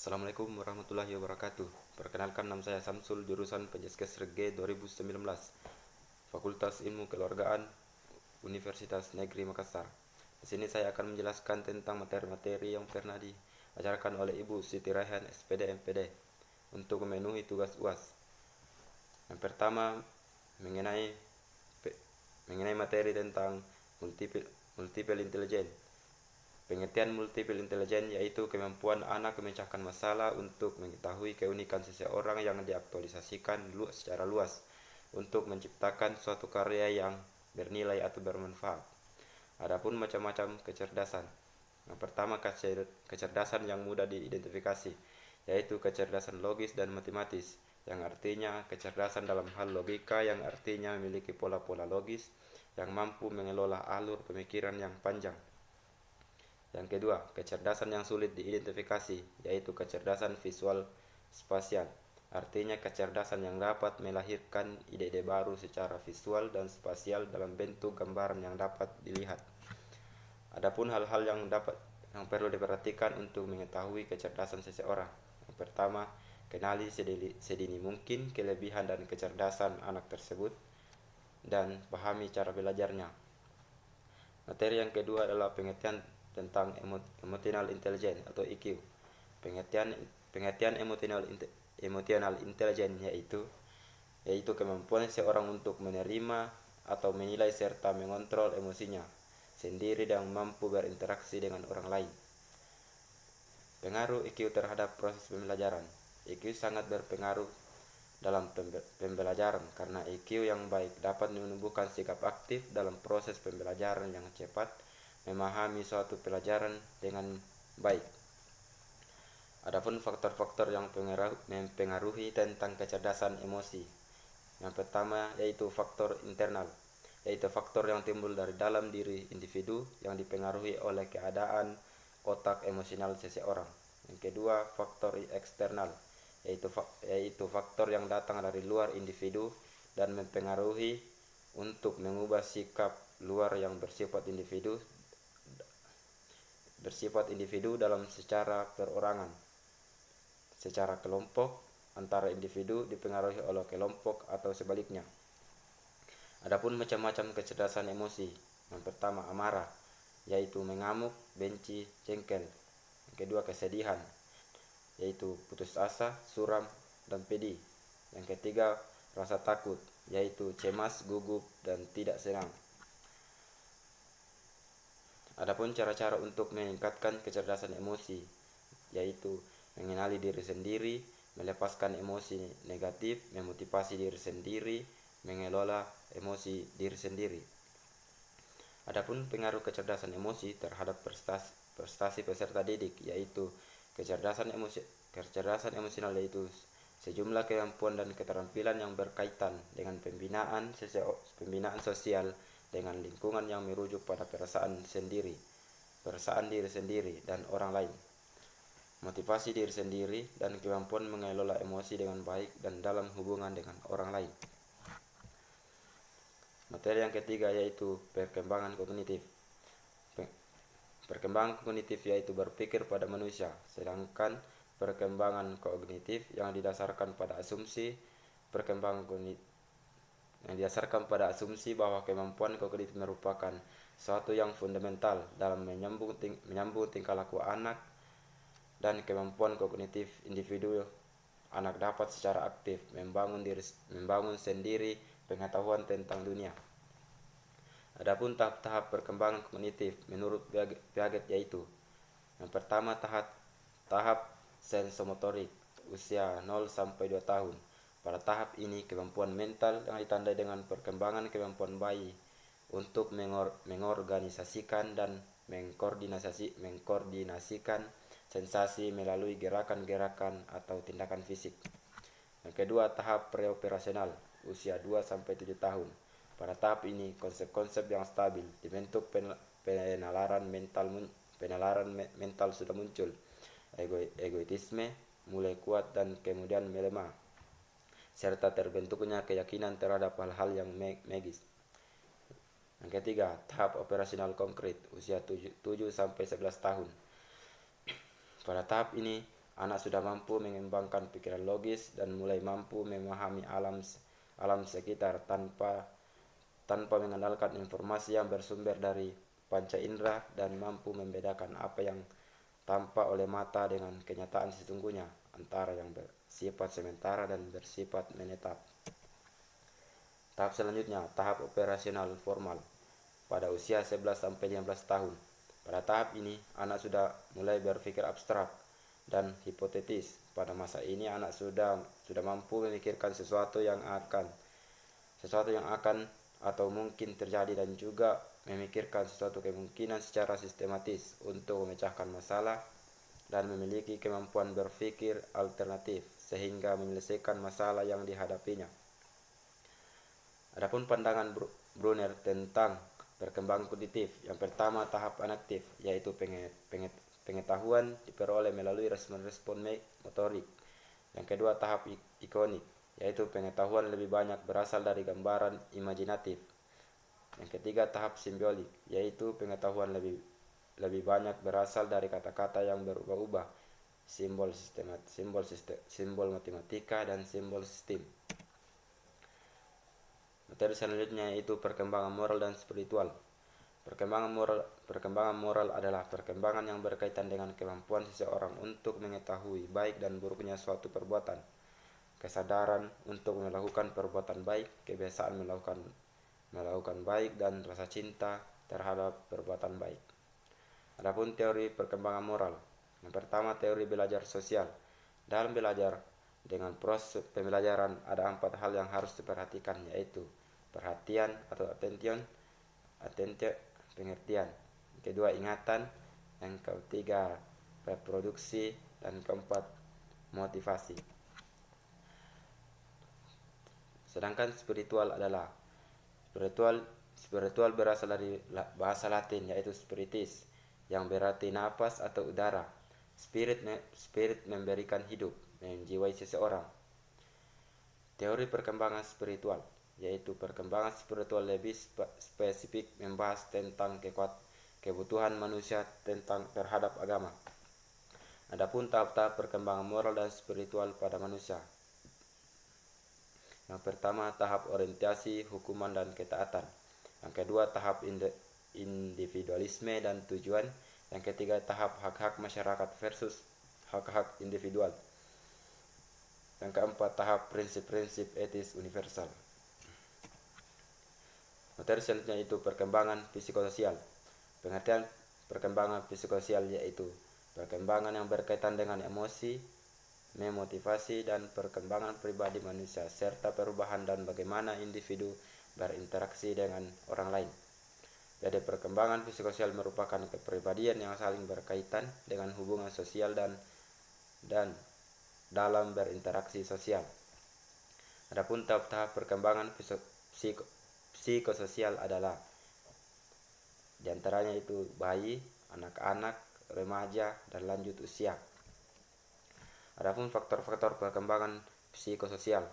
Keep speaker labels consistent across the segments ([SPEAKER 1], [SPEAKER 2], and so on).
[SPEAKER 1] Assalamualaikum warahmatullahi wabarakatuh. Perkenalkan, nama saya Samsul, jurusan Penjaskes Rege 2019, Fakultas Ilmu Keluargaan, Universitas Negeri Makassar. Di sini saya akan menjelaskan tentang materi-materi yang pernah diajarkan oleh Ibu Siti Raihan, SPD MPD, untuk memenuhi tugas UAS. Yang pertama, mengenai mengenai materi tentang multiple intelligence. Pengertian multiple intelligence yaitu kemampuan anak memecahkan masalah untuk mengetahui keunikan seseorang yang diaktualisasikan secara luas untuk menciptakan suatu karya yang bernilai atau bermanfaat. Adapun macam-macam kecerdasan. Yang pertama, kecerdasan yang mudah diidentifikasi, yaitu kecerdasan logis dan matematis, yang artinya kecerdasan dalam hal logika, yang artinya memiliki pola-pola logis, yang mampu mengelola alur pemikiran yang panjang. Yang kedua, kecerdasan yang sulit diidentifikasi, yaitu kecerdasan visual spasial. Artinya kecerdasan yang dapat melahirkan ide-ide baru secara visual dan spasial dalam bentuk gambaran yang dapat dilihat. Adapun hal-hal yang perlu diperhatikan untuk mengetahui kecerdasan seseorang. Yang pertama, kenali sedini mungkin kelebihan dan kecerdasan anak tersebut dan pahami cara belajarnya. Materi yang kedua adalah pengertian tentang emotional intelligence atau EQ. Pengertian pengertian emotional intelligence yaitu kemampuan seorang untuk menerima atau menilai serta mengontrol emosinya sendiri dan mampu berinteraksi dengan orang lain. Pengaruh EQ terhadap proses pembelajaran. EQ sangat berpengaruh dalam pembelajaran karena EQ yang baik dapat menumbuhkan sikap aktif dalam proses pembelajaran yang cepat, memahami suatu pelajaran dengan baik. Adapun faktor-faktor yang mempengaruhi tentang kecerdasan emosi. Yang pertama yaitu faktor internal, yaitu faktor yang timbul dari dalam diri individu yang dipengaruhi oleh keadaan otak emosional seseorang. Yang kedua, faktor eksternal, yaitu faktor yang datang dari luar individu dan mempengaruhi untuk mengubah sikap luar yang bersifat individu dalam secara perorangan. Secara kelompok, antara individu dipengaruhi oleh kelompok atau sebaliknya. Adapun macam-macam kecerdasan emosi. Yang pertama, amarah, yaitu mengamuk, benci, jengkel. Yang kedua, kesedihan, yaitu putus asa, suram, dan pedih. Yang ketiga, rasa takut, yaitu cemas, gugup, dan tidak senang. Adapun cara-cara untuk meningkatkan kecerdasan emosi, yaitu mengenali diri sendiri, melepaskan emosi negatif, memotivasi diri sendiri, mengelola emosi diri sendiri. Adapun pengaruh kecerdasan emosi terhadap prestasi peserta didik, yaitu kecerdasan emosional, yaitu sejumlah kemampuan dan keterampilan yang berkaitan dengan pembinaan sosial dengan lingkungan yang merujuk pada perasaan diri sendiri dan orang lain, motivasi diri sendiri, dan kemampuan mengelola emosi dengan baik dan dalam hubungan dengan orang lain. Materi yang ketiga yaitu perkembangan kognitif. Perkembangan kognitif yaitu berpikir pada manusia, sedangkan perkembangan kognitif yang didasarkan pada asumsi bahwa kemampuan kognitif merupakan suatu yang fundamental dalam menyambung tingkah laku anak, dan kemampuan kognitif individu anak dapat secara aktif membangun sendiri pengetahuan tentang dunia. Adapun tahap-tahap perkembangan kognitif menurut Piaget yaitu: yang pertama, tahap sensomotorik, usia 0 sampai 2 tahun. Pada tahap ini kemampuan mental yang ditandai dengan perkembangan kemampuan bayi untuk mengorganisasikan dan mengkoordinasikan sensasi melalui gerakan-gerakan atau tindakan fisik. Yang kedua, tahap preoperasional, usia 2 sampai 7 tahun. Pada tahap ini konsep-konsep yang stabil dibentuk, penalaran mental sudah muncul, egoisme mulai kuat dan kemudian melemah, serta terbentuknya keyakinan terhadap hal-hal yang magis. Yang ketiga, tahap operasional konkret, usia 7 sampai 11 tahun. Pada tahap ini anak sudah mampu mengembangkan pikiran logis dan mulai mampu memahami alam sekitar tanpa mengandalkan informasi yang bersumber dari panca indera dan mampu membedakan apa yang tampak oleh mata dengan kenyataan sesungguhnya, antara yang bersifat sementara dan bersifat menetap. Tahap selanjutnya, tahap operasional formal pada usia 11-15 tahun. Pada tahap ini, anak sudah mulai berpikir abstrak dan hipotetis. Pada masa ini, anak sudah mampu memikirkan sesuatu yang akan atau mungkin terjadi, dan juga memikirkan suatu kemungkinan secara sistematis untuk memecahkan masalah dan memiliki kemampuan berpikir alternatif sehingga menyelesaikan masalah yang dihadapinya. Adapun pandangan Brunner tentang perkembangan kognitif, yang pertama tahap anaktif, yaitu pengetahuan diperoleh melalui respon-respon motorik. Yang kedua tahap ikonik, yaitu pengetahuan lebih banyak berasal dari gambaran imajinatif. Yang ketiga tahap simbolik, yaitu pengetahuan lebih banyak berasal dari kata-kata yang berubah-ubah, simbol matematika dan simbol sistem. Materi selanjutnya yaitu perkembangan moral dan spiritual. Perkembangan moral adalah perkembangan yang berkaitan dengan kemampuan seseorang untuk mengetahui baik dan buruknya suatu perbuatan, kesadaran untuk melakukan perbuatan baik, kebiasaan melakukan baik, dan rasa cinta terhadap perbuatan baik. Adapun teori perkembangan moral, yang pertama teori belajar sosial. Dalam belajar dengan proses pembelajaran ada 4 hal yang harus diperhatikan, yaitu perhatian atau attention, pengertian, kedua ingatan, yang ketiga reproduksi, dan keempat motivasi. Sedangkan spiritual berasal dari bahasa Latin, yaitu spiritus, yang berarti napas atau udara. Spirit memberikan hidup, menjiwai seseorang. Teori perkembangan spiritual, yaitu perkembangan spiritual lebih spesifik membahas tentang kebutuhan manusia terhadap agama. Adapun tahap-tahap perkembangan moral dan spiritual pada manusia. Yang pertama tahap orientasi, hukuman, dan ketaatan. Yang kedua tahap individualisme dan tujuan. Yang ketiga tahap hak-hak masyarakat versus hak-hak individual. Yang keempat tahap prinsip-prinsip etis universal. Materi selanjutnya itu perkembangan psikososial. Pengertian perkembangan psikososial yaitu perkembangan yang berkaitan dengan emosi, memotivasi, dan perkembangan pribadi manusia, serta perubahan dan bagaimana individu berinteraksi dengan orang lain. Jadi perkembangan psikososial merupakan kepribadian yang saling berkaitan dengan hubungan sosial dan dalam berinteraksi sosial. Adapun tahap-tahap perkembangan psikososial adalah diantaranya itu bayi, anak-anak, remaja, dan lanjut usia. Adapun faktor-faktor perkembangan psikososial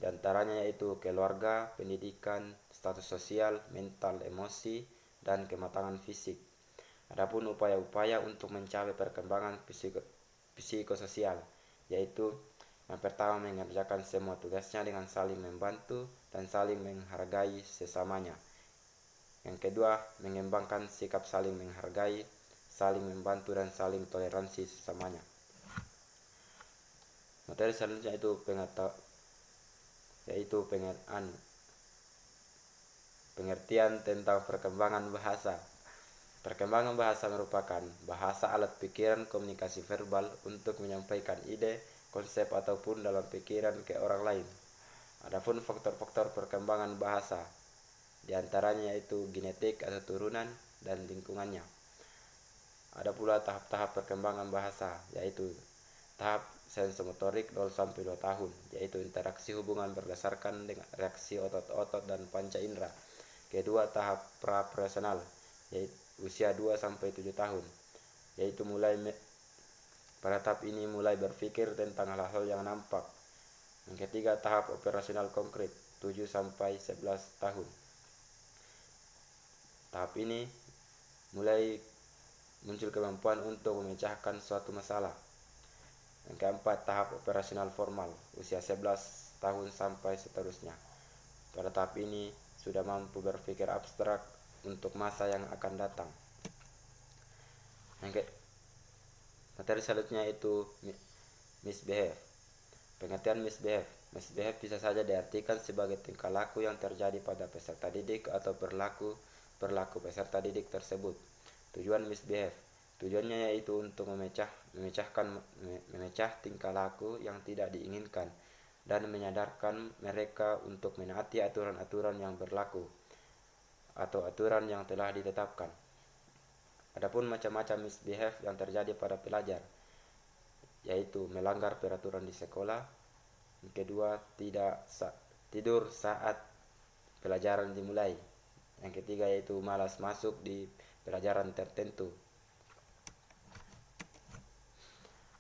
[SPEAKER 1] diantaranya yaitu keluarga, pendidikan, status sosial, mental, emosi, dan kematangan fisik. Adapun upaya-upaya untuk mencapai perkembangan psikososial yaitu yang pertama mengerjakan semua tugasnya dengan saling membantu dan saling menghargai sesamanya. Yang kedua, mengembangkan sikap saling menghargai, saling membantu, dan saling toleransi sesamanya. Materi selanjutnya itu pengertian tentang perkembangan bahasa. Perkembangan bahasa merupakan bahasa alat pikiran komunikasi verbal untuk menyampaikan ide, konsep, ataupun dalam pikiran ke orang lain. Adapun faktor-faktor perkembangan bahasa diantaranya yaitu genetik atau turunan dan lingkungannya. Ada pula tahap-tahap perkembangan bahasa, yaitu tahap sensomotorik 0-2 tahun, yaitu interaksi hubungan berdasarkan dengan reaksi otot-otot dan panca indera. Kedua tahap prapersonal, yaitu usia 2-7 tahun, yaitu pada tahap ini mulai berpikir tentang hal-hal yang nampak. Yang ketiga tahap operasional konkret 7-11 tahun. Tahap ini mulai muncul kemampuan untuk memecahkan suatu masalah. Yang keempat, tahap operasional formal, usia 11 tahun sampai seterusnya. Pada tahap ini sudah mampu berpikir abstrak untuk masa yang akan datang. Materi selanjutnya itu misbehave. Pengertian misbehave. Misbehave bisa saja diartikan sebagai tingkah laku yang terjadi pada peserta didik atau perilaku peserta didik tersebut. Tujuan misbehave. Tujuannya yaitu untuk memecah tingkah laku yang tidak diinginkan dan menyadarkan mereka untuk menaati aturan-aturan yang berlaku atau aturan yang telah ditetapkan. Adapun macam-macam misbehave yang terjadi pada pelajar, yaitu melanggar peraturan di sekolah. Yang kedua, tidur saat pelajaran dimulai. Yang ketiga yaitu malas masuk di pelajaran tertentu.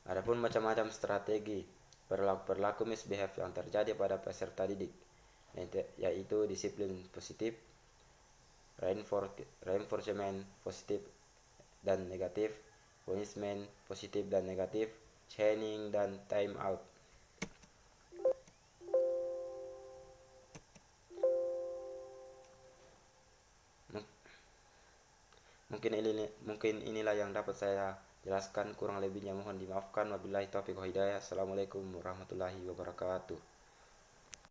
[SPEAKER 1] Adapun macam-macam strategi perilaku misbehave yang terjadi pada peserta didik, yaitu disiplin positif, reinforcement positif dan negatif, punishment positif dan negatif, chaining dan time out. Mungkin inilah yang dapat saya jelaskan, kurang lebihnya mohon dimaafkan. Wabillahi taufiq wal hidayah. Assalamualaikum warahmatullahi wabarakatuh.